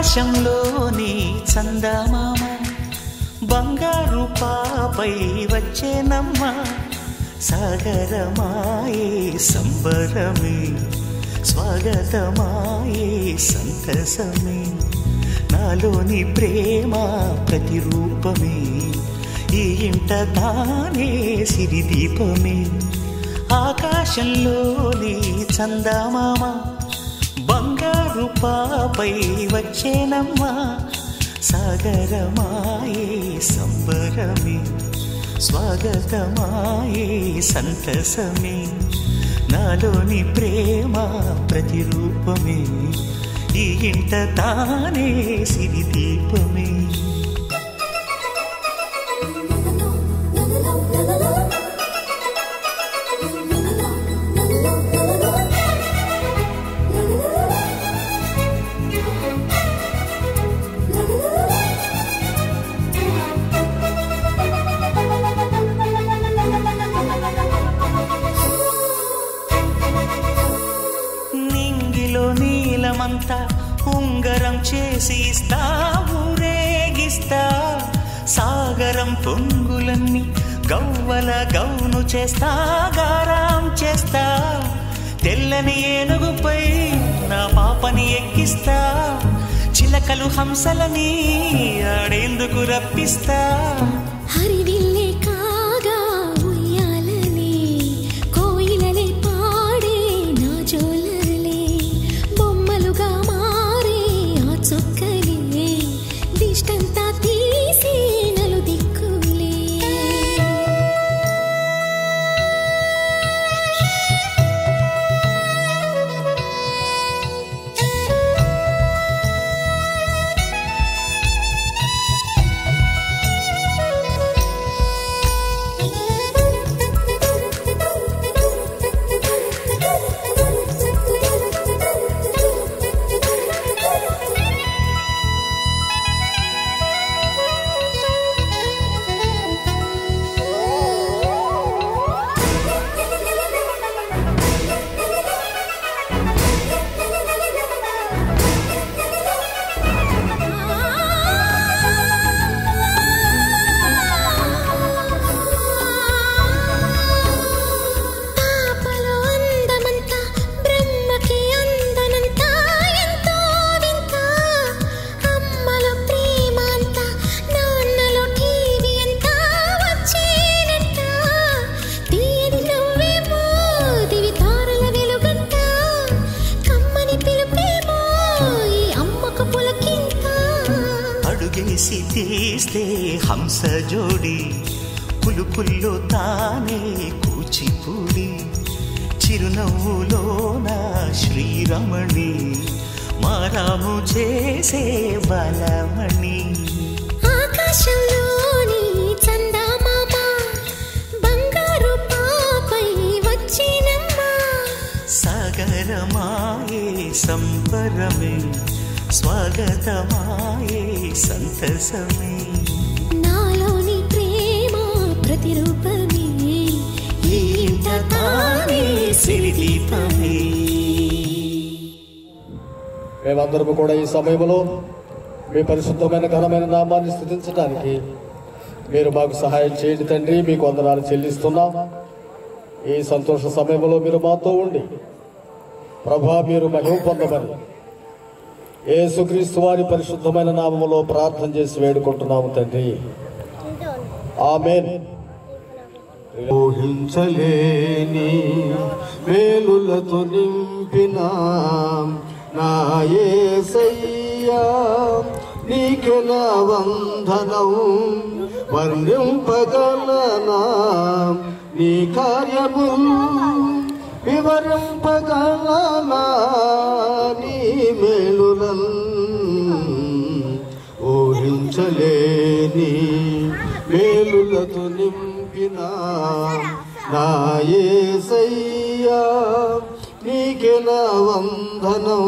ఆకాశంలోని చందమామ బంగారు పాపై వచ్చేనమ్మ సాగరమాయే సంబరమే స్వాగతమాయే సంతసమే నాలోని ప్రేమ ప్రతిరూపమే ఈ ఇంట తానే సిరిదీపమే ఆకాశంలోని చందమామ బంగారు పాపై వచ్చేనమ్మ సాగరమాయే సంబరమే స్వాగతమాయే సంతసమే నాలోని ప్రేమ ప్రతిరూపమే ఈ ఇంట తానే సిరిదీపమే నీలమంతా ఉంగరం చేసి ఇస్తా ఊరేగిస్తా సాగరం పొంగులన్నీ గవ్వల గౌను చేస్తా గారాం చేస్తా తెల్లని ఏనుగుపై నా పాపని ఎక్కిస్తా చిలకలు హంసలని ఆడేందుకు రప్పిస్తా హరివిల్లే కాగా ఉయ్యాలనే కోయిలలే పాడే నా జోలలే బొమ్మలుగా మారే ఆ చుక్కలే దిష్టంతా తీసి నలు దిక్కులే అడుగేసి తీస్తే హంస జోడి పులుపుల్లో తానే కూచిపూడి చిరునవ్వులోన శ్రీరమణి మారాము చేసే బలమణి ఆకాశంలోని చందమామ బంగారు పాపై వచ్చినమ్మ సాగరమాయే సంబరమే స్వాగతమాయే సంతసమే నాలోని ప్రేమ ప్రతిరూపమే ఈ ఇంట తానే సిరిదీపమే మేమందరము కూడా ఈ సమయంలో మీ పరిశుద్ధమైన ఘనమైన నామాన్ని స్తుతించడానికి మీరు మాకు సహాయం చేయండి తండ్రి. మీకు వందనాలు చెల్లిస్తున్నాం. ఈ సంతోష సమయంలో మీరు మాతో ఉండి ప్రభా మీరు మహిమ పొందమని యేసుక్రీస్తు వారి పరిశుద్ధమైన నామములో ప్రార్థన చేసి వేడుకుంటున్నాము తండ్రి. ఆమేన్. ఊహించలేని మేలులతో నింపిన నా యేసయ్యా నీకే నా వందనం వర్ణింపగలనా నీ కార్యములు వివరింపగలనా నీ మేలులను ఊహించలేని మేలులతో నింపిన నా యేసయ్యా నీకే నా వందనం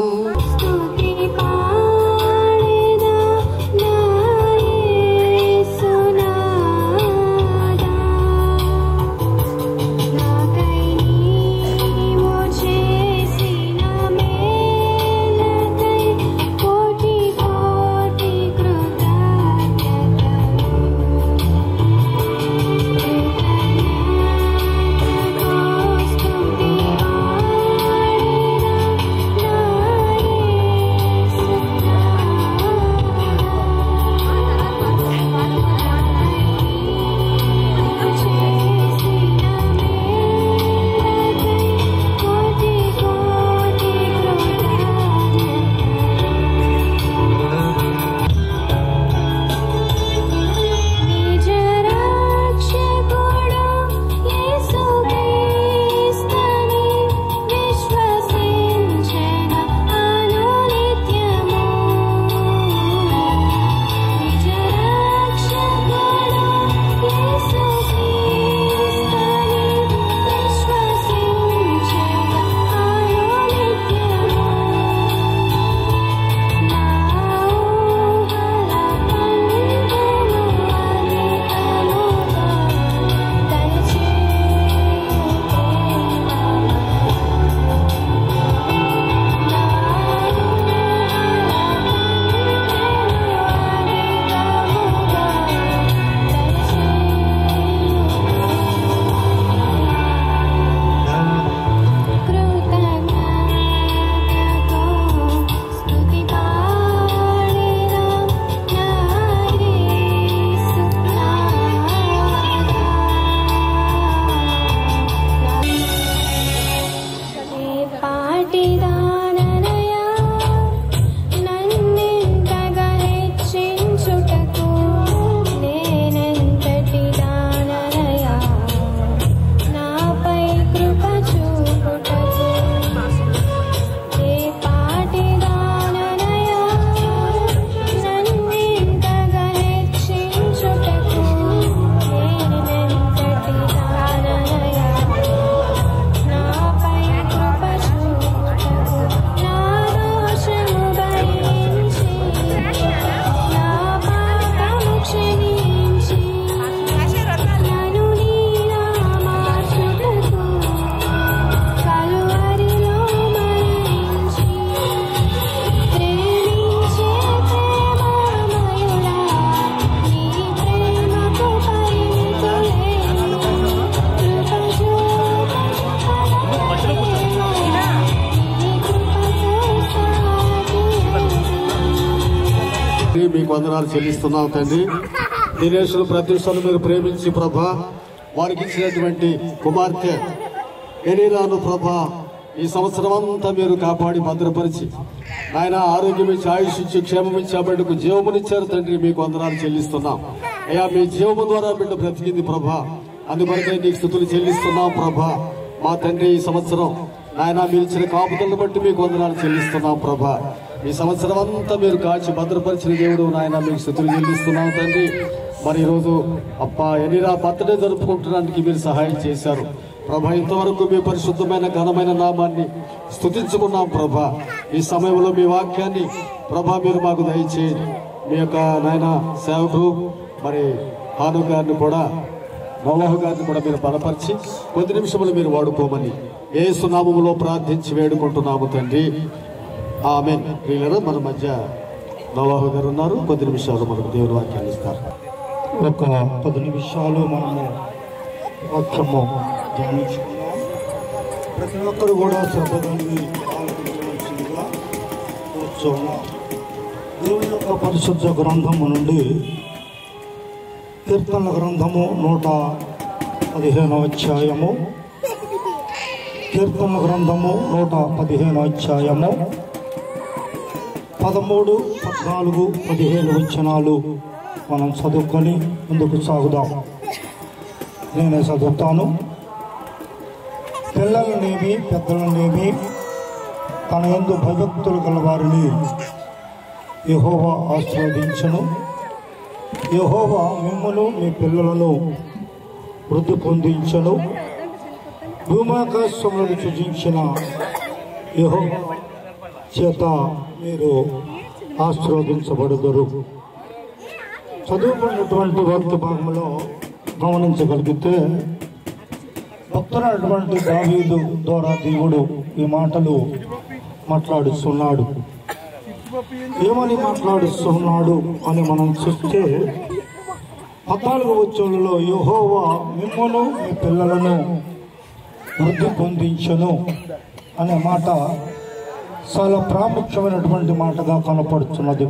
కోటి తండ్రి మీకు వందనాలు చెల్లిస్తున్నాం తండ్రి. దినేష్ను ప్రతిష్టలు మీరు ప్రేమించి ప్రభా వారికి ఇచ్చినటువంటి కుమార్తె ఎలీనాను ప్రభా ఈ సంవత్సరం అంతా మీరు కాపాడి భద్రపరిచి ఆయన ఆరోగ్యం ఇచ్చి ఆయుష్ ఇచ్చి క్షేమం ఇచ్చి ఆ బిడ్డకు జీవమునిచ్చారు తండ్రి. మీకు వందనాలు చెల్లిస్తున్నాం అయ్యా. మీ జీవము ద్వారా బిడ్డ బ్రతికింది ప్రభా, అందువరకే నీకు స్తుతులు చెల్లిస్తున్నాం ప్రభా. మా తండ్రి ఈ సంవత్సరం ఆయన మీరు ఇచ్చిన కాపుదలను బట్టి మీకు వందనాలు చెల్లిస్తున్నాం ప్రభా. ఈ సంవత్సరం అంతా మీరు కాచి భద్రపరిచిన దేవుడు నాయన మీకు స్తుతులు చెల్లిస్తున్నాం తండ్రి. మరి ఈరోజు ఎలీనా బర్త్డే జరుపుకుంటున్నానికి మీరు సహాయం చేశారు ప్రభా. ఇంతవరకు మీ పరిశుద్ధమైన ఘనమైన నామాన్ని స్తుతించుకున్నాం ప్రభా. ఈ సమయంలో మీ వాక్యాన్ని ప్రభా మీరు మాకు దయచేయండి. మీ యొక్క నాయన సేవకులు మరి హాను గారిని కూడా నోవాహు గారిని కూడా మీరు బలపరిచి కొద్ది నిమిషములు మీరు వాడుకోమని యేసు నామములో ప్రార్థించి వేడుకుంటున్నాము తండ్రి. ఆమేన్. ప్రియులారా, మన మధ్య నోవాహు గారు ఉన్నారు. కొద్ది నిమిషాలు మనకు దేవుని వాక్యాన్ని ఇస్తారు. ఒక 10 నిమిషాలు మనము వాక్యము ధ్యానించుకున్నాం. ప్రతి ఒక్కరు కూడా శ్రద్ధ కలిగి ఆలోచించవలసిందిగా కూర్చోన్నాం. దేవుని యొక్క పరిశుద్ధ గ్రంథము నుండి కీర్తనల గ్రంథము 115వ అధ్యాయము, కీర్తనల గ్రంథము 115వ అధ్యాయము 13, 14, 15 వచనాలు మనం చదువుకొని ముందుకు సాగుదాం. నేనే చదువుతాను. పిల్లలనేమి పెద్దలనేమి తన యందు భయభక్తులు గల వారిని యెహోవా ఆశీర్వదించును. యెహోవా మిమ్మును మీ పిల్లలను వృద్ధి పొందించును. భూమాకాశములను సృజించిన యెహోవా చేత మీరు ఆశీర్వదించబడుదురు. చదువుకున్నటువంటి వాక్య భాగంలో గమనించగలిగితే భక్తులైనటువంటి దావీదు ద్వారా దేవుడు ఈ మాటలు మాట్లాడుతున్నాడు. ఏమని మాట్లాడుతున్నాడు అని మనం చూస్తే 14వ వచనంలో యెహోవా మిమ్మును మీ పిల్లలను వృద్ధి పొందించును అనే మాట చాలా ప్రాముఖ్యమైనటువంటి మాటగా కనపడుతున్నది.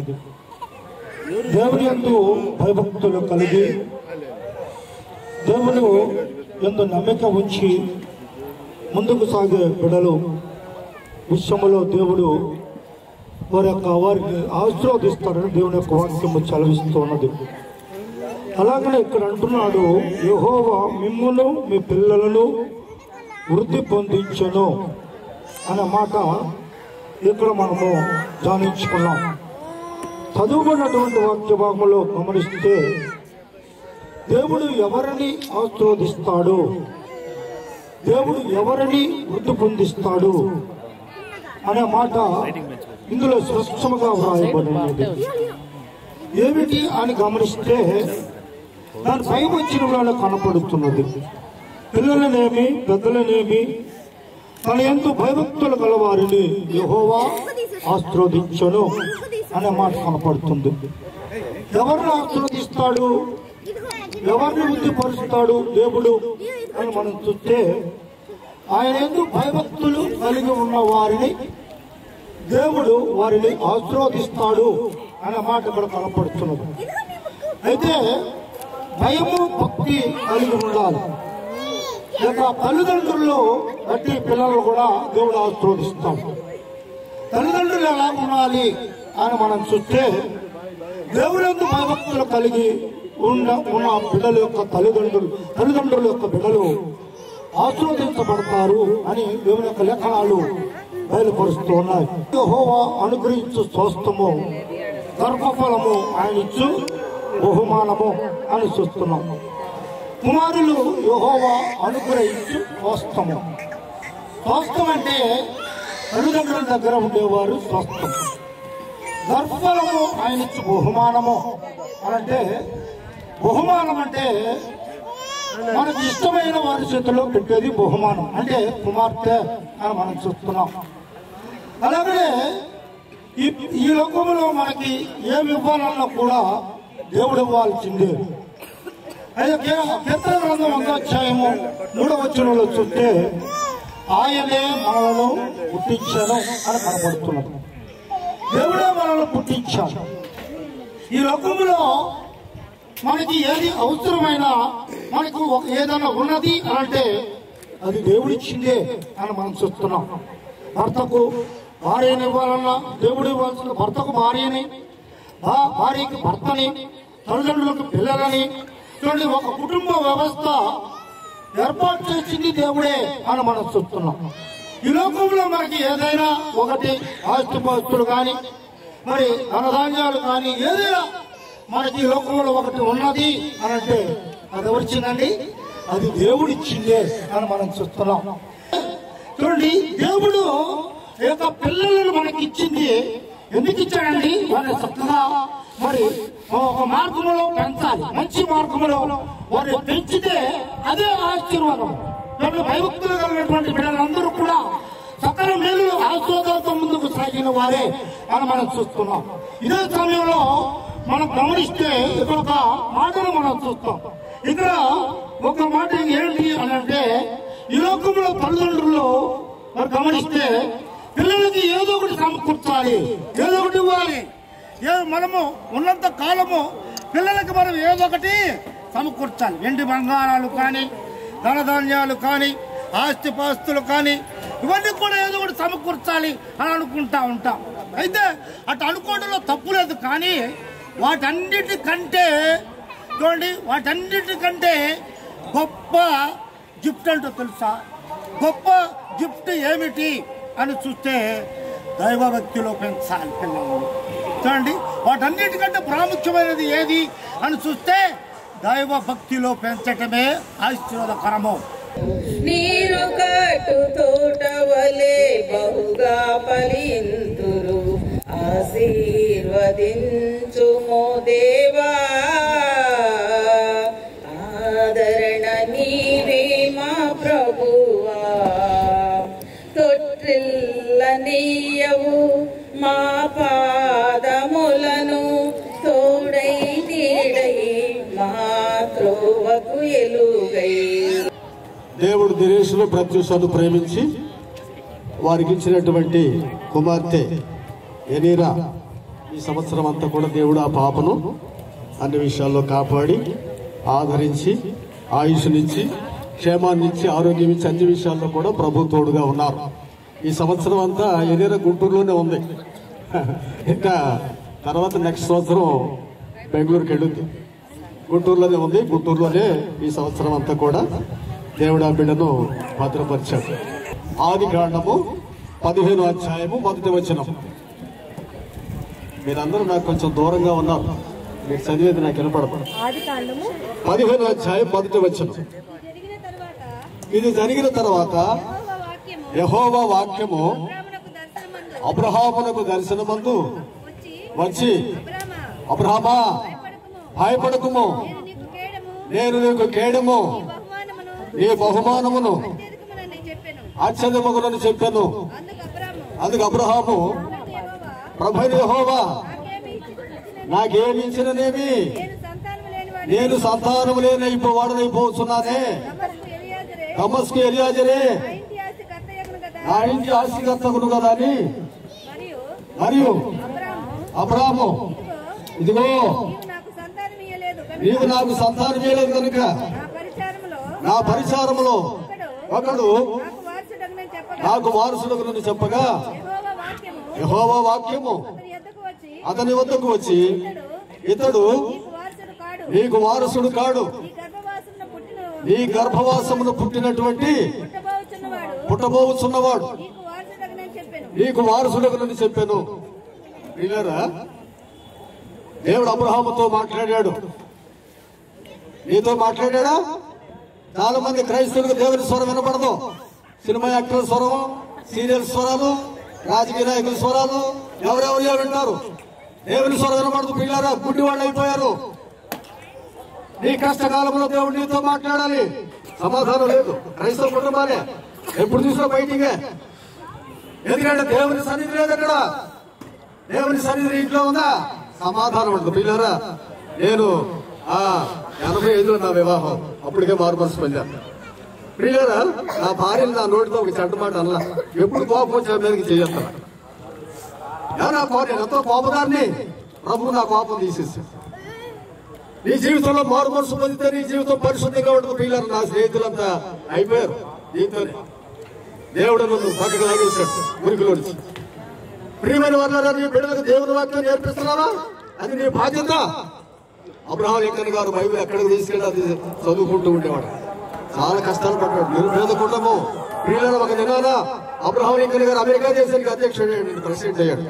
దేవుని యందు భయభక్తులు కలిగి దేవుని యందు నమ్మిక ఉంచి ముందుకు సాగే బిడ్డలు విషయంలో దేవుడు వారిని ఆశీర్వదిస్తారని దేవుని యొక్క వాక్యము చలవిస్తున్నది. అలాగనే ఇక్కడ అంటున్నాడు, యెహోవా మిమ్మును మీ పిల్లలను వృద్ధి పొందించును అనే మాట ఇక్కడ మనము ధ్యానించుకున్నాం. చదువుకున్నటువంటి వాక్య భాగంలో గమనిస్తే దేవుడు ఎవరిని ఆశీర్వదిస్తాడు, దేవుడు ఎవరిని వృద్ధి పొందిస్తాడు అనే మాట ఇందులో స్పష్టంగా వ్రాయబడినది. ఏమిటి అని గమనిస్తే దాని పై వచ్చిన కనపడుతున్నది. పిల్లలనేమి పెద్దలనేమి తన యందు భయభక్తులు గల వారిని యెహోవా ఆశీర్వదించును అనే మాట కనపడుతుంది. ఎవరిని ఆశీర్వదిస్తాడు, ఎవరిని వృద్ధిపరుస్తాడు దేవుడు అని మనం చూస్తే ఆయన యందు భయభక్తులు కలిగి ఉన్న వారిని దేవుడు వారిని ఆశీర్వదిస్తాడు అనే మాట ఇక్కడ కనపడుతున్నది. అయితే భయము భక్తి కలిగి ఉండాలి. లేక తల్లిదండ్రుల్లో బట్టి పిల్లలు కూడా దేవుడు ఆశీర్వదిస్తాడు. తల్లిదండ్రులు ఎలా ఉండాలి అని మనం చూస్తే దేవుడు యందు భయభక్తులు కలిగి ఉన్న బిడ్డల యొక్క తల్లిదండ్రుల యొక్క బిడ్డలు ఆశీర్వదించబడతారు అని దేవుని యొక్క లేఖనాలు బయలుపరుస్తూ ఉన్నాయి. యెహోవా అనుగ్రహించు స్వస్థము, గర్భఫలము ఆయన ఇచ్చు బహుమానము అని చూస్తున్నాం. కుమారులు యెహోవా అనుగ్రహించు స్వస్థము. స్వస్థం అంటే తల్లిదండ్రుల దగ్గర ఉండేవారు స్వస్థం. గర్భఫలము ఆయన ఇచ్చు బహుమానము అనంటే, బహుమానం అంటే మనకు ఇష్టమైన వారి చేతిలో పెట్టేది బహుమానం, అంటే కుమార్తె అని మనం చూస్తున్నాం. అలాగే ఈ లోకంలో మనకి ఏమి ఇవ్వాలన్నా కూడా దేవుడు ఇవ్వాల్సిందే. అయితే కీర్తన గ్రంథం 1వ అధ్యాయము 3వ వచనంలో చూస్తే ఆయనే మనలను పుట్టించాను అని కనపడుతున్నది. దేవుడే మనల్ని పుట్టించాడు. ఈ లోకంలో మనకి ఏది అవసరమైనా మనకు ఏదైనా ఉన్నది అంటే అది దేవుడిచ్చిందే అని మనం చూస్తున్నాం. భర్తకు భార్యని ఇవ్వాలన్నా దేవుడు ఇవ్వాల్సిన భర్తకు భార్యని, భార్యకి భర్తని, తల్లిదండ్రులకు పిల్లలని చూడండి, ఒక కుటుంబ వ్యవస్థ ఏర్పాటు చేసింది దేవుడే అని మనం చూస్తున్నాం. ఈ లోకంలో మనకి ఏదైనా ఒకటి ఆస్తిపాస్తులు కానీ మరి ధనధాన్యాలు కానీ ఏదైనా మనకి ఈ లోకంలో ఒకటి ఉన్నది అని అంటే అది ఎవరిచ్చిందండి? అది దేవుడిచ్చిందే అని మనం చూస్తున్నాం. చూడండి, దేవుడు యొక్క పిల్లలను మనకి ఇచ్చింది ఎందుకు ఇచ్చాడండి? వారిని చక్కగా మరి ఒక మార్గంలో పెంచాలి, మంచి మార్గంలో వారిని పెంచితే అదే ఆశీర్వాదం. భయభక్తులు కలిగినటువంటి పిల్లలందరూ కూడా సకల మేలు ఆశీర్వాదాలతో ముందుకు సాగిన వారే అని మనం చూస్తున్నాం. ఇదే సమయంలో మనం గమనిస్తే ఇక్కడ ఒక మాటను మనం చూస్తాం. ఇక్కడ ఒక మాట ఏంటి అని అంటే, ఈ లోకంలో తల్లిదండ్రులు మరి గమనిస్తే పిల్లలకి ఏదో ఒకటి సమకూర్చాలి, ఏదో ఒకటి ఇవ్వాలి. మనము ఉన్నంత కాలము పిల్లలకి మనం ఏదో ఒకటి సమకూర్చాలి. వెండి బంగారాలు కానీ, ధనధాన్యాలు కానీ, ఆస్తిపాస్తులు కానీ ఇవన్నీ కూడా ఏదో ఒకటి సమకూర్చాలి అని అనుకుంటా ఉంటాం. అయితే అటు అనుకోవడంలో తప్పు లేదు, కానీ వాటన్నిటికంటే చూడండి, వాటన్నిటికంటే గొప్ప గిఫ్ట్ అంటూ తెలుసా? గొప్ప గిఫ్ట్ ఏమిటి అని చూస్తే దైవభక్తిలో పెంచాలి పిల్లలు. చూడండి, వాటన్నిటికంటే ప్రాముఖ్యమైనది ఏది అని చూస్తే దైవ భక్తిలో పెంచటమే ఆశీర్వాదకరము. నీరు కట్టు తోట వలె బహుగా ఫలింతురు, ఆశీర్వదించుమో దేవా. ఆదరణ నీవే మా ప్రభువా, తొట్టిల్లనీయవు మా పాదములను, తోడై నీడై మా త్రోవకు ఎలుగై. దేవుడు దినేష్ను ప్రత్యూషను ప్రేమించి వారికి ఇచ్చినటువంటి కుమార్తె ఎనీరా ఈ సంవత్సరం అంతా కూడా దేవుడు ఆ పాపను అన్ని విషయాల్లో కాపాడి ఆదరించి ఆయుష్నిచ్చి క్షేమాన్నిచ్చి ఆరోగ్యం ఇచ్చి అన్ని విషయాల్లో కూడా ప్రభు తోడుగా ఉన్నారు. ఈ సంవత్సరం అంతా ఎనీరా గుంటూరులోనే ఉంది. ఇంకా తర్వాత నెక్స్ట్ సంవత్సరం బెంగళూరుకి వెళ్ళింది. గుంటూరులోనే ఉంది. గుంటూరులోనే ఈ సంవత్సరం అంతా కూడా దేవుడు ఆ బిడ్డను భద్రపరిచాడు. ఆదికాండము 15వ అధ్యాయము 1వ వచనం. మీరందరూ నాకు కొంచెం దూరంగా ఉన్నారు, మీరు చదివేది నాకు వినపడదు. 15వ అధ్యాయం 1వ వచనం. ఇది జరిగిన తర్వాత యెహోవా వాక్యము అబ్రహామునకు దర్శనమందు వచ్చి, అబ్రహామా భయపడకుము, నేను నీకు కేడము నీ బహుమానమును అత్యధికములను చెప్పాను. అందుకు అబ్రహాము, ప్రభువైన యెహోవా నాకేమి ఇచ్చిననేమి, నేను సంతానము లేని వాడనైపోతున్నానే. దమస్కు ఎలియాజరే నా ఇంటి ఆస్తికర్తకును కదా అని. మరియు అబ్రహాము, ఇదిగో నీవు నాకు సంతానం ఇయ్యలేదు కనుక నా పరిచారములో ఒకడు నాకు వారసుడగునని చెప్పగా, యెహోవా వాక్యము అతని వద్దకు వచ్చి, ఇతడు నీకు వారసుడు కాడు, నీ గర్భవాసమును పుట్టినటువంటి పుట్టబోచున్నవాడు నీకు వారసుడగునని చెప్పాను. విన్నారా? దేవుడు అబ్రహాముతో మాట్లాడాడు. నీతో మాట్లాడా? చాలా మంది క్రైస్తవులకు దేవుని స్వరం వినపడదు. సినిమా యాక్టర్ స్వరం, సీరియల్ స్వరాలు, రాజకీయ నాయకుల స్వరాలు ఎవరెవరియో వింటారు. దేవుని స్వరం వినపడదు. పిల్లారా గుడ్డి వాళ్ళు అయిపోయారు. నీ కష్టకాలంలో దేవుడు నీతో మాట్లాడాలి. సమాధానం లేదు. క్రైస్తవ కుటుంబాలే ఎప్పుడు చూసినా బయటికే. ఎందుకంటే దేవుని సన్నిధి లేదు అక్కడ. దేవుని సన్నిధి ఇంట్లో ఉందా? సమాధానం ఉండదు. పిల్లారా, నేను 85లో నా వివాహం, అప్పటికే మారుమనసు పొందాను. పిల్లారా, నా భార్యను నా నోటితో ఒక చెడ్డ మాట అనలా. ఎప్పుడు కోపం వచ్చే మీదకి చేస్తాను. నేను ఎంతో కోపదాన్ని, ప్రభు నా కోపం తీసేసాడు. నీ జీవితంలో మారు మనసు పొందితే నీ జీవితం పరిశుద్ధంగా ఉంటుంది. పిల్లలు నా స్నేహితులంతా అయిపోయారు. దీంతోనే దేవుడు నన్ను పక్కకు లాగేశాడు మురికిలో నుంచి. ప్రియమైన వాళ్ళ నీ బిడ్డలకు దేవుని వాక్యం నేర్పిస్తున్నావా? అది నీ బాధ్యత. అబ్రహాం లింకన్ గారు బైబిల్ ఎక్కడికి తీసుకెళ్ళి అది చదువుకుంటూ ఉండేవాడు. చాలా కష్టాలు పడ్డాడు. నిరుపేద కుటుంబం. ప్రియులను ఒక దినాన అబ్రహాం లింకన్ గారు అమెరికా దేశానికి అధ్యక్షుడు ప్రెసిడెంట్ అయ్యాడు.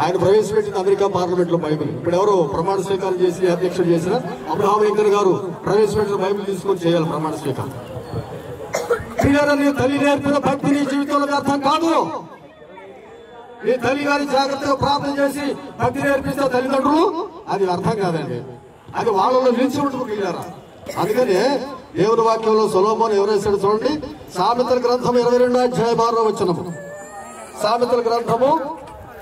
ఆయన ప్రవేశపెట్టింది అమెరికా పార్లమెంట్ లో బైబిల్. ఇప్పుడు ఎవరు ప్రమాణ స్వీకారం చేసి అధ్యక్షుడు చేసిన అబ్రహాం లింకన్ గారు ప్రవేశపెట్టిన బైబిల్ తీసుకొని చేయాలి ప్రమాణ స్వీకారం. నీ తల్లి నేర్పిన భక్తి నీ జీవితంలో అర్థం కాదు. నీ తల్లి గారి జాగ్రత్తగా ప్రార్థన చేసి భక్తి నేర్పిస్తే తల్లిదండ్రులు అది అర్థం కాదండి. అది వాళ్ళలో నిలిచి ఉంటుంది పిల్లారా. అందుకనే దేవుని వాక్యంలో సొలొమోను ఎవరేసాడు చూడండి. సామెతల గ్రంథము 22వ అధ్యాయం 6వ వచనము. సామెతల గ్రంథము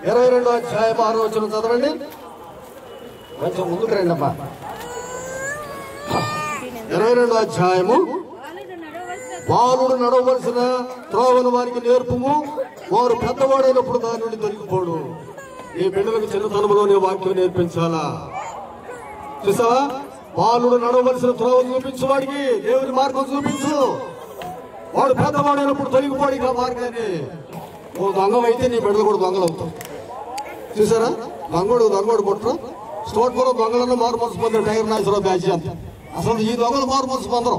22వ అధ్యాయం 6వ వచనం చదవండి. కొంచెం ముందుకు రండి అమ్మా. 22వ అధ్యాయము. బాలుడు నడవలసిన త్రోవను వారికి నేర్పుము, వారు పెద్దవాడైనప్పుడు దాని నుండి దొరికిపోడు. ఈ బిడ్డలకు చిన్నతనంలోనే వాక్యం నేర్పించాలా? చూసావా? బాలుడు నడవలసిన త్రోవ చూపించు, వాడికి దేవుని మార్గం చూపించు. వాడు పెద్దవాడైనప్పుడు తొలగిపోడి ఆ మార్గాన్ని. ఓ దొంగమైతే నీ బిడ్డలు కూడా దొంగలు అవుతావు. చూసారా? దొంగోడు పుట్టరు. స్టోట్పురం దొంగలను మారు మనసు పొందారు. టైగర్ నాగేశ్వరరావు బ్యాచ్ అంత. అసలు ఈ దొంగలు మారు మనసు పొందరు.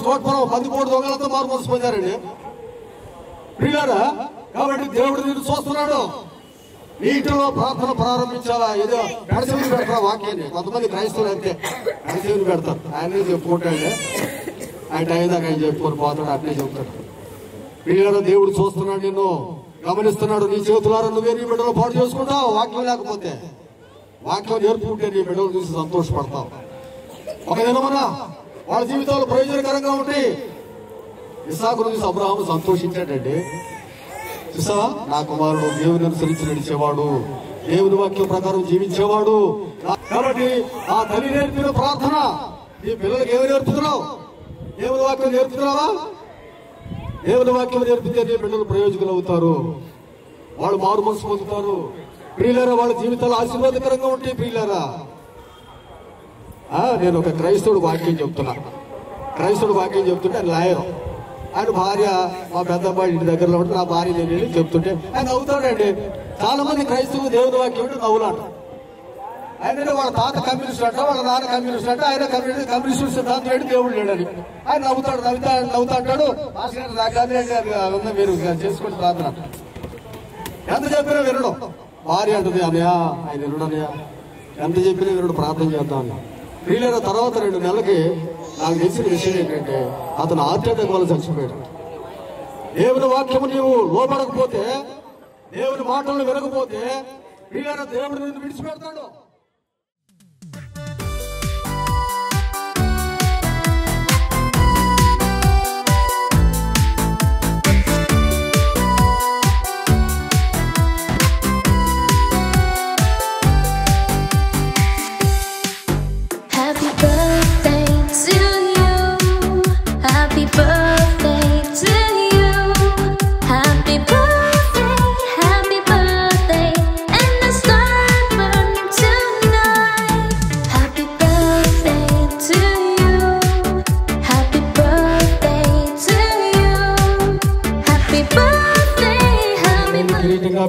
స్టోట్పురం 10 దొంగలతో మారు మనసు పొందారండి ప్రియులారా. కాబట్టి దేవుడు నిన్ను చూస్తున్నాడు. నీటిలో ప్రార్థన ప్రారంభించాలా? ఏదో పెడసేవిని పెడతారా వాక్యాన్ని? కొంతమంది క్రైస్తవులు అంతే పెడసేవిని పెడతారు. ఆయన చెప్పుకుంటాడే ఆయన టైం దాకా ఆయన చెప్పుకొని పోతాడు, అట్నే చెప్తాడు. ప్రియులారా, దేవుడు చూస్తున్నాడు, నిన్ను గమనిస్తున్నాడు. నీ చేతులారా నువ్వే నీ బిడ్డలు పాటు చేసుకుంటావు. వాక్యం లేకపోతే, వాక్యం నేర్పుకుంటే నీ బిడ్డలు చూసి సంతోషపడతావు. ఒక దినమన్నా వాళ్ళ జీవితాలు ప్రయోజనకరంగా ఉంటాయి. ఇస్సాకును చూసి అబ్రహాము సంతోషించాడండి. చూసావా? నా కుమారుడు దేవుని అనుసరించి నడిచేవాడు, దేవుని వాక్యం ప్రకారం జీవించేవాడు. కాబట్టి ఆ తల్లి నేర్పిన ప్రార్థన నీ పిల్లలకి ఏమి నేర్పుతున్నావు? దేవుని వాక్యం నేర్పుతున్నావా? దేవుని వాక్యం నేర్పితే నీ బిడ్డలు ప్రయోజకులు అవుతారు. వాళ్ళు మారు మనసు పొందుతారు. ప్రియులారా, వాళ్ళ జీవితాలు ఆశీర్వాదకరంగా ఉంటాయి. ప్రియులారా, నేను ఒక క్రైస్తవుడు వాక్యం చెప్తున్నా. క్రైస్తవుడు వాక్యం చెప్తుంటే ఆయన లాయరు. ఆయన భార్య మా పెద్ద అబ్బాయి ఇంటి దగ్గరలో ఉంటే నా భార్య నేను వెళ్ళి చెప్తుంటే ఆయన నవ్వుతాడండి. చాలా మంది క్రైస్తవులు దేవుని వాక్యం అంటే నవ్వులాట. ఆయన వాళ్ళ తాత కమ్యూనిస్ట్ అంట, వాళ్ళ నాన్న కమ్యూనిస్ట్ అంట, ఆయన కమ్యూనిస్ట్ సిద్ధాంతం ఏంటి దేవుడు లేడని ఆయన నవ్వుతా అంటాడు. మీరు చేసుకుని ప్రార్థన ఎంత చెప్పినా వినడం. భార్య అంటుంది, అన్నయ్య ఆయన వినడనయ్యా, ఎంత చెప్పినా వినడు, ప్రార్థన చేద్దామని. ప్రియులైన తర్వాత 2 నెలలకి నాకు తెలిసిన విషయం ఏంటంటే అతను ఆత్మహత్య వల్ల చచ్చిపోయాడు. దేవుని వాక్యము నీవు లోపడకపోతే, దేవుని మాటలను వినకపోతే ప్రియులైన దేవుడు నిన్ను విడిచిపెడతాడు.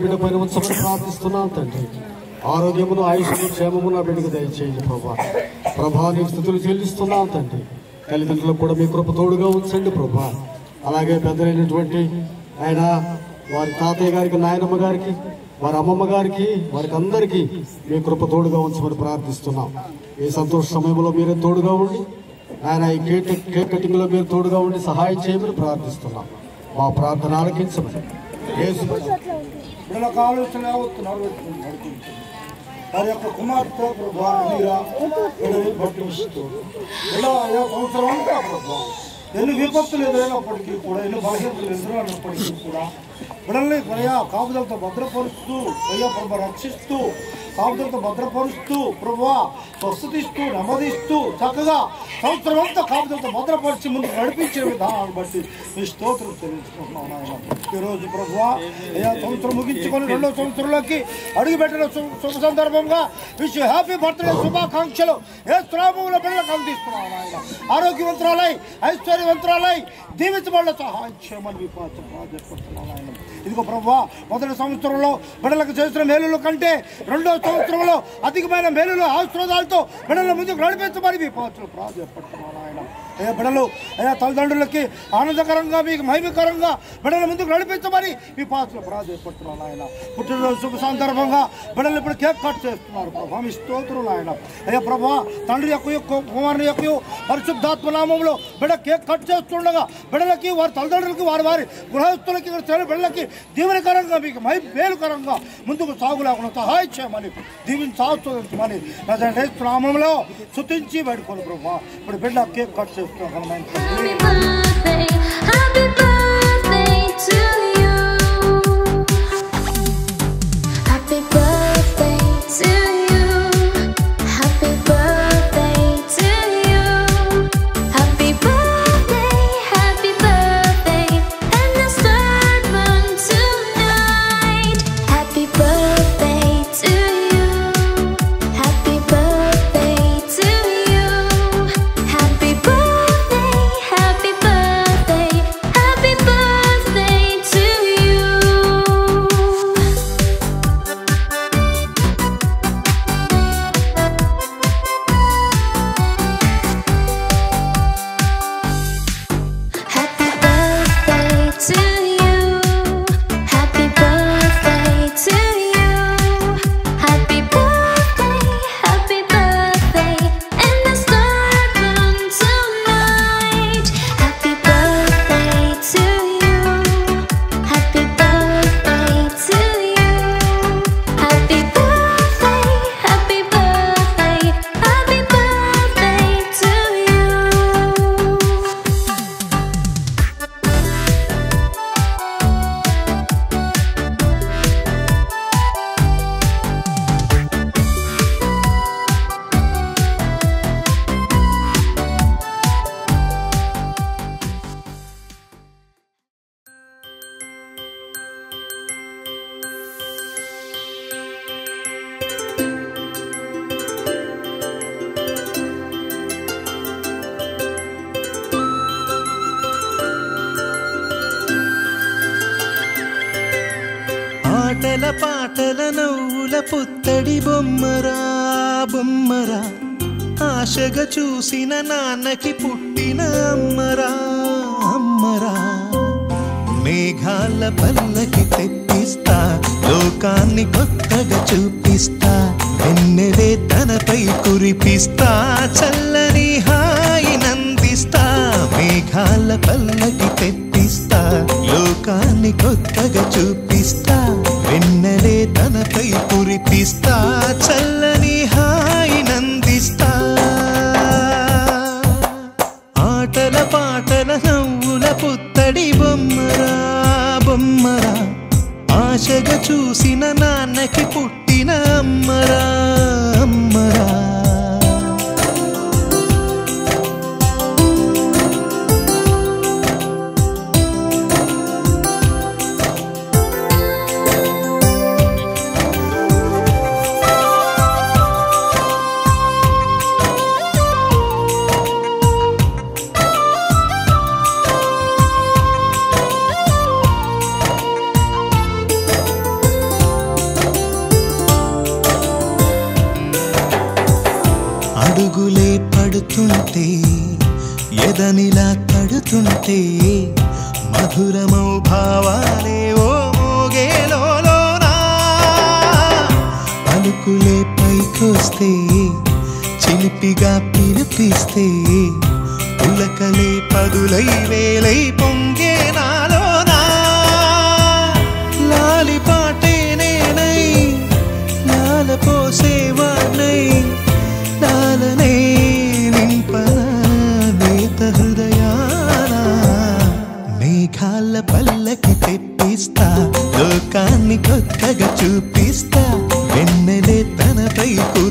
బిడ్డ పైన ఉంచమని ప్రార్థిస్తున్నాం తండ్రి. ఆరోగ్యమును, ఆయుష్ను, క్షేమము నా బిడ్డకు దయచేయండి ప్రభా. ప్రభానికి స్థుతులు చెల్లిస్తున్నాం తండ్రి. తల్లిదండ్రులకు కూడా మీ కృప తోడుగా ఉంచండి ప్రభా. అలాగే పెద్దలైనటువంటి ఆయన వారి తాతయ్య గారికి, నాయనమ్మ గారికి, వారి అమ్మమ్మ గారికి, వారికి అందరికీ మీ కృప తోడుగా ఉంచమని ప్రార్థిస్తున్నాం. ఈ సంతోష సమయంలో మీరే తోడుగా ఉండి ఆయన ఈ కేక్ కటింగ్ లో మీరు తోడుగా ఉండి సహాయం చేయమని ప్రార్థిస్తున్నాం. మా ప్రార్థన ఆలకించమని వారి యొక్క కుమార్తె సంవత్సరం ఎన్ని విపత్తులు ఎదురైనప్పటికీ కూడా, ఎన్ని బాధ్యతలు ఎదురైనప్పటికీ కూడా బిడ్డల్ని అయ్యా కాపుదలతో భద్రపరుస్తూ అయ్యా ప్రభు రక్షిస్తూ కాపుదలతో భద్రపరుస్తూ ప్రభువా స్వస్థతిస్తూ నెమ్మదిస్తూ చక్కగా సంవత్సరం అంతా కాపుదలతో భద్రపరిచి ముందుకు నడిపించే విధానాన్ని బట్టి మీ స్తోత్రం చెల్లించుకుంటున్నాం నాయన. ఈరోజు ప్రభువా అయ్యా సంవత్సరం ముగించుకొని 2వ సంవత్సరంలోకి అడుగుపెట్టిన శుభ సందర్భంగా విష్ హ్యాపీ బర్త్డే శుభాకాంక్షలు యేసు నామములో బిడ్డలకు అందిస్తున్నాం నాయన. ఆరోగ్యవంతురాలై ఐశ్వర్యవంతురాలై దీవించబడిన సహాయం చేయమని మీ ప్రార్థిస్తున్నాం నాయన. ఇదిగో ప్రభువా మొదటి సంవత్సరంలో బిడ్డలకు చేసిన మేలుల కంటే 2వ సంవత్సరంలో అధికమైన మేలులు ఆశీర్వాదాలతో బిడ్డల ముందుకు నడిపించమని మీ ప్రార్థిస్తున్నాం నాయన. అయ్యా బిడ్డలు అయ్యా తల్లిదండ్రులకి ఆనందకరంగా మీకు మహిమకరంగా బిడ్డల ముందుకు నడిపించమని మీ ప్రార్థిస్తున్నాం నాయన. పుట్టినరోజు శుభ సందర్భంగా బిడ్డలు ఇప్పుడు కేక్ కట్ చేస్తున్నారు ప్రభా మీ స్తోత్రం నాయన. అయ్యా ప్రభా తండ్రి యొక్క కుమారుని యొక్క పరిశుద్ధాత్మ నామంలో బిడ్డ కేక్ కట్ చేస్తుండగా బిడ్డలకి వారి తల్లిదండ్రులకి వారి గృహస్థులకి బిడ్డలకి దీవెనకరంగా మీకు మేలుకరంగా ముందుకు సాగులేకుండా సహాయం చేయమని దీవించాల్సిందని నామంలో స్తుతించి వేడుకోను ప్రభా. ఇప్పుడు బిడ్డ కేక్ కట్ చేస్తున్నాం. ఆటల పాటల నవ్వుల పుత్తడి బొమ్మరా బొమ్మరా ఆశగా చూసిన నాన్నకి పుట్టిన అమ్మరా అమ్మరా మేఘాల పల్లకి తెప్పిస్తా లోకాన్ని కొత్తగా చూపిస్తా వెన్నెలే తనపై కురిపిస్తా చల్లని హాయి నందిస్తా మేఘాల పల్లకి తెప్పిస్తా లోకాన్ని కొత్తగా చూపిస్తా వెన్నెలే తనపై కురిపిస్తా చల్లని హాయి నందిస్తా ఆటల పాటల నవ్వుల పుత్తడి బొమ్మరా బొమ్మరా ఆశగా చూసిన నాన్నకి పుట్టిన అమ్మరా అమ్మరా అడుగులే పడుతుంటే ఎదనిలా తడుతుంటే మధురమౌ భావాలే ఓ మోగేలోనా పలుకులే పైకొస్తే చిలిపిగా పిలిపిస్తే పులకలే పదులై వేలై పొంగే నాలోనా లాలి పాటే నేనై లాల పోసేవాణ్ణై లాలనే నింపన నేత హృదయాన మేఘాల పల్లకి తెప్పిస్తా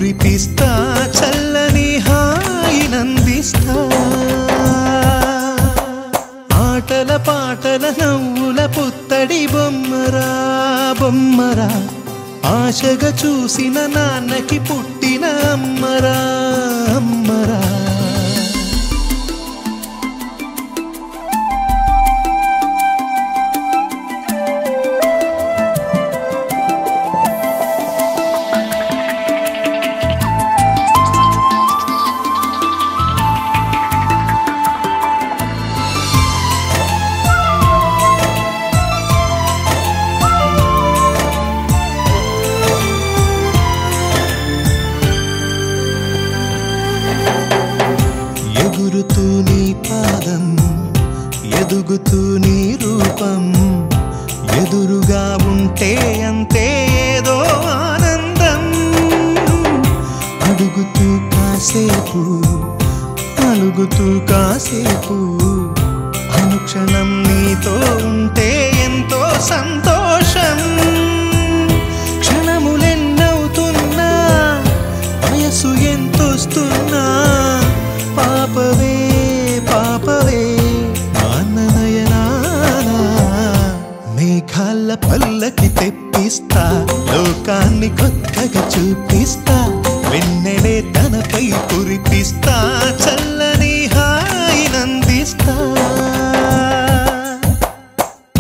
కురిపిస్తా చల్లని హాయినందిస్తా ఆటల పాటల నవ్వుల పుత్తడి బొమ్మరా బొమ్మరా ఆశగా చూసిన నాన్నకి పుట్టిన అమ్మరా అమ్మరా ఎగురుతూ నీ పాదం ఎదుగుతూ నీ రూపం ఎదురుగా ఉంటే అంతే ఏదో ఆనందం అడుగుతూ కాసేపు అలుగుతూ కాసేపు అనుక్షణం నీతో ఉంటే ఎంతో సంతోషం క్షణములెన్నవుతున్నా వయసు ఎంతొస్తున్నా పాపవే పాపవే నాన్ననయనానా మేఘాల పల్లకి తెప్పిస్తా లోకాన్ని కొత్తగా చూపిస్తా వెన్నెలే తనపై కురిపిస్తా చల్లని హాయినందిస్తా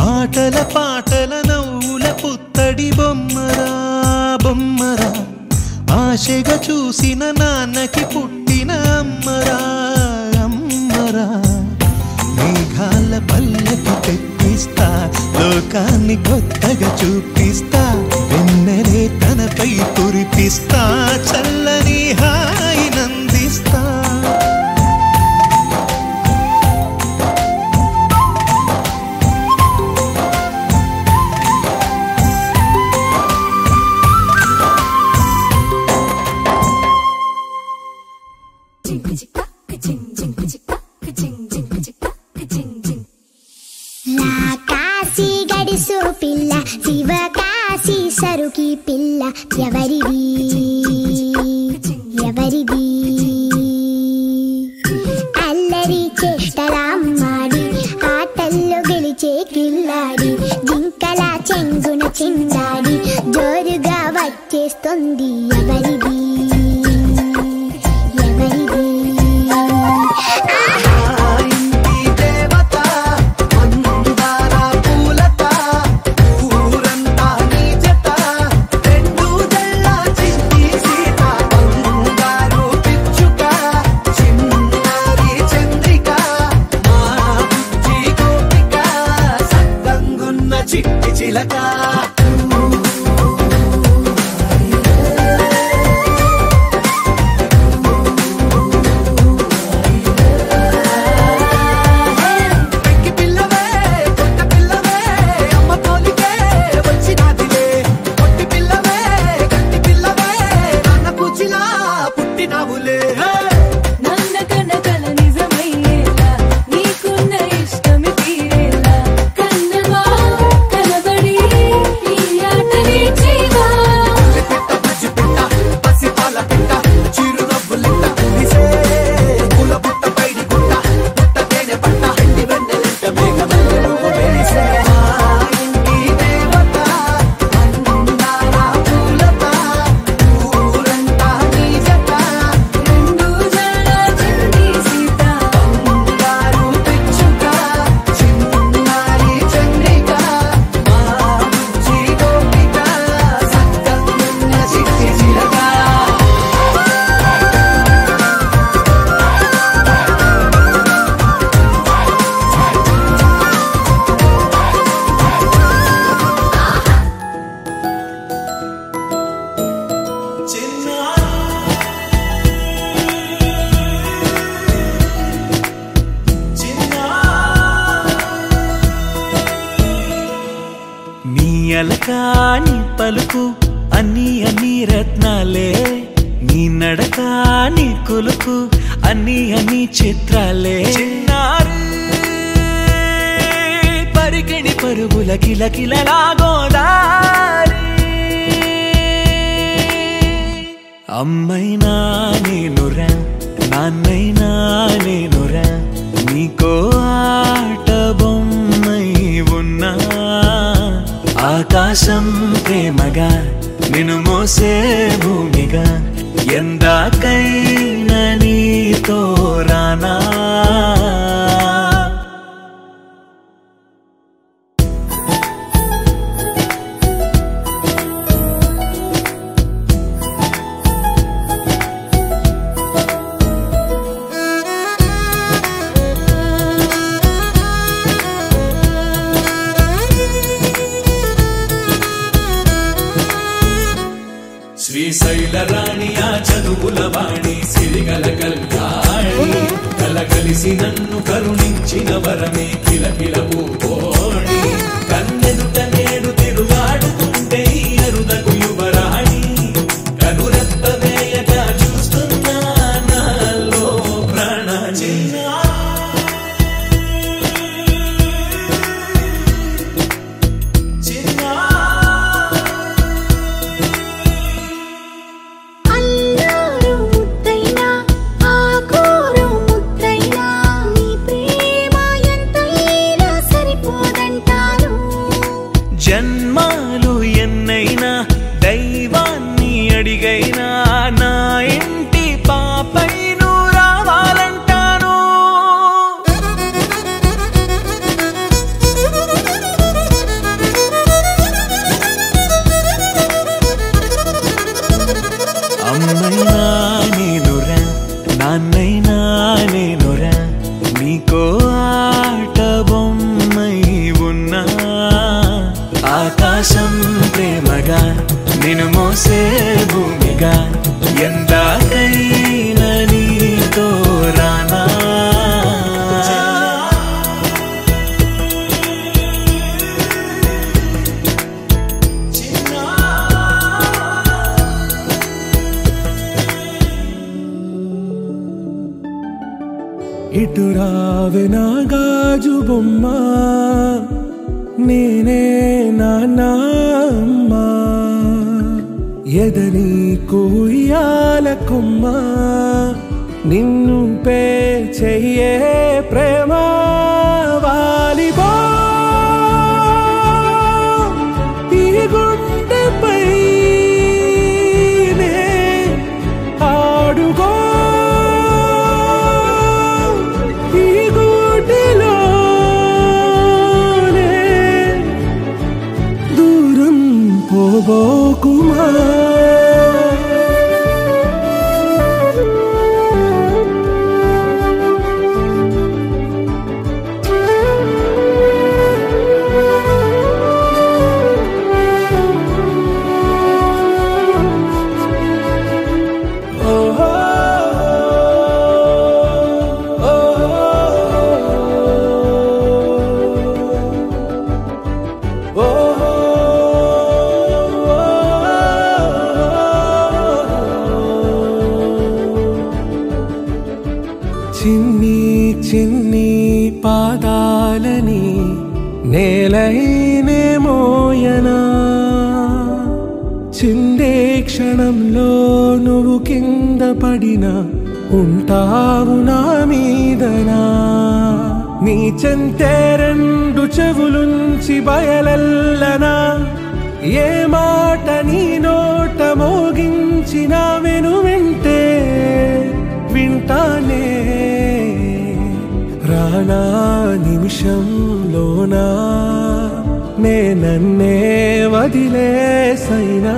ఆటల పాటల నవ్వుల పుత్తడి బొమ్మరా బొమ్మరా ఆశగా చూసిన నాన్నకి పుట్టిన అమ్మరా అమ్మరా మేఘాల పల్లకి తెప్పిస్తా లోకాన్ని కొత్తగా చూపిస్తా వెన్నెలే తనపై కురిపిస్తా చల్లని హాయినందిస్తా కాశీ గడిసు పిల్ల శివ కాశీ సరుకి పిల్ల ఎవరిది ఎవరిది అల్లరి చేష్టలామ్మాడి ఆటల్లో గెలిచే కిల్లాడి జింకల చెంగున చిందాడి జోరుగా వచ్చేస్తుంది ఎవరిది ఎవరిది ఎలకాని పలుకు అన్ని అన్ని రత్నాలే నీ నడక నీ కులుకు అన్ని అన్ని చిత్రాలే చిన్నారు పరికిణి పరుగుల కిలకిలలా గోదారి అమ్మైనా నేనురా నాన్నైనా నేనురా నీకో ఆట బొమ్మై ఉన్నా ఆకాశం ప్రేమగా నిన్ను మోసే భూమిగా ఎందాకైనా నీతో రానా శ్రీశైల రాణి ఆ చదువుల వాణి సిరిగల కళ్యాణి కలగలిసి నన్ను కరుణించిన వరమే కిలకిల పూకోణి కన్నెదుట నేడు తిరుగాడుతుంటే అరుదకు యువరాణి కనురెప్ప వేయగా చూస్తున్నా నాలో ప్రాణాన్ని జన్మాలు ఎన్నైనా దైవాన్ని అడిగైనా నా ఇంటి పాపైను రావాలంటాను అమ్మైనా నేనురా నాన్నైనా నేనురా నీకో ఆట బొమ్మై ఉన్నా ఆకాశం ప్రేమగా నిన్ను మోసే భూమిగా ఎందాకైనా నీతో రానా ఇటు రావే నా గాజు బొమ్మ నేనే నాన్నమ్మ ఎదని కూయాల కొమ్మ నిన్ను పే చెయ్యే ప్రేమ వాలిబో ఈ గుండెపై ఆడుగో పోబోకుమా చిన్ని చిన్ని పాదాలని నేలైనే మోయనా చిందే క్షణంలో నువ్వు కింద పడినా ఉంటావు నా మీదనా నీ చెంతే రెండు చెవులుంచి బయలెల్లనా ఏ మాట నీ నోట మోగించిన వెను వింటే వింటానే రానా నిమిషంలోనా నే నన్నే వదిలేసైనా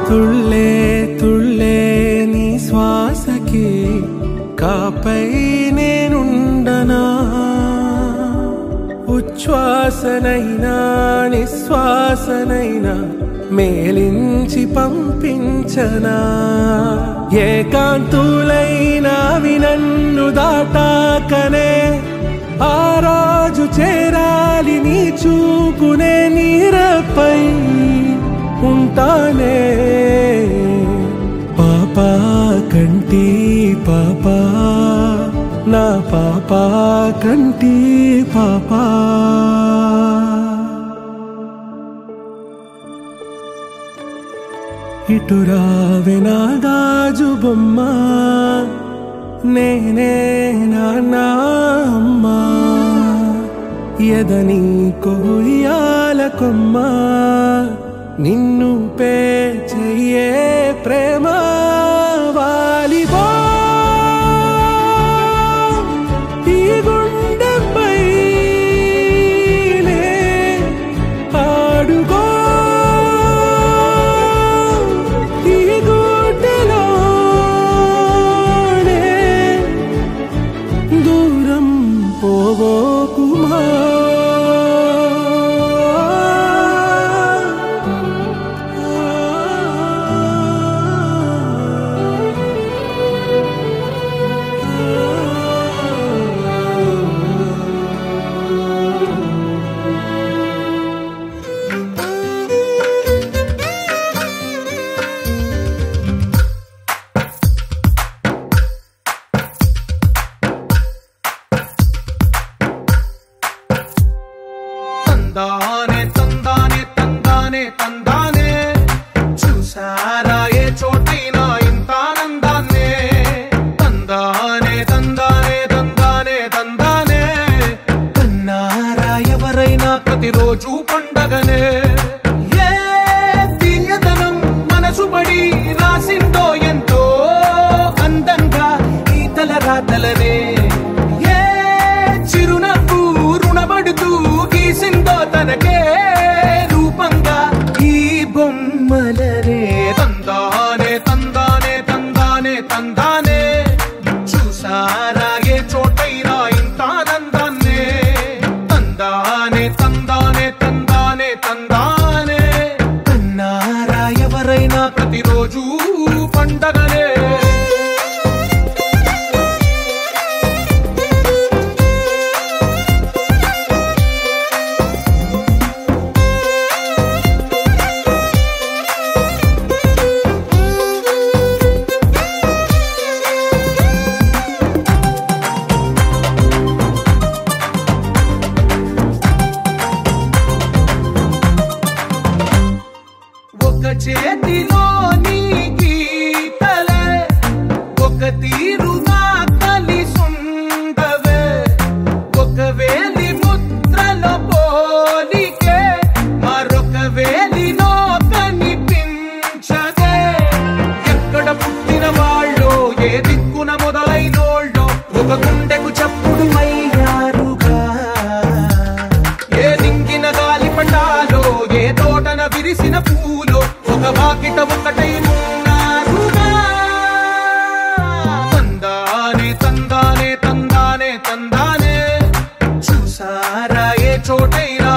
తుళ్ళే తుళ్ళే నీ శ్వాసకి కాపై నేనుండనా ఉచ్ఛ్వాసనైనా నిశ్వాసనైనా మేలించి పంపించనా ఏకాంతులైనా వినన్ను దాటాకనే ఆరా రోజు చేరాలి నీ చూపునే నీరపై ఉంటానే పాపా కంటి పాపా నా పాపా కంటి పాపా ఇటురావే నా గాజు బొమ్మ నేనే నాన్న అమ్మ ఎదని కొయ్యాల కొమ్మ నిన్ను పే చెయ్యే ప్రేమ వాలిబో ఈ గుండెపై ఆడుగో పోవోకుమా తందానే తందానే తందానే తందానే చూసారా ఏ చోటైనా ఇంత ఆనందాన్నే తందానే తందానే తందానే తందానే కన్నారా ఎవరైనా ప్రతిరోజు పండగనే ఏ తీయదనం మనసు పడి రాసిందో ఎంతో అందంగా ఈ తల రాతలనే ఏ చిరునవ్వు రుణపడుతూ గీసిందో తనకే రూపంగా ఈ బొమ్మలనే తందానే తందానే తందానే తందానే చూసారా ఏ చోటైనా ఇంత ఆనందాన్నే తందానే తందానే తందానే తందానే కన్నారా ఎవరైనా ప్రతిరోజు పండగనే చేతిలో నీ గీతలే ఒక తీరుగా కలిసుండవే ఒక వేలి ముద్రలో పోలికే మరొక వేలిలో కనిపించదే ఎక్కడ పుట్టిన వాళ్ళో ఏ దిక్కున మొదలైనోళ్ళో ఒక గుండెకు చప్పుడు అయ్యారుగా ఏ దింగిన గాలి పటాలో ఏ తోటన విరిసిన పూలో ఒక వాకిట ఒకటై ఉన్నారుగా తందానే తందానే తందానే తందానే చూసారా ఏ చోటైనా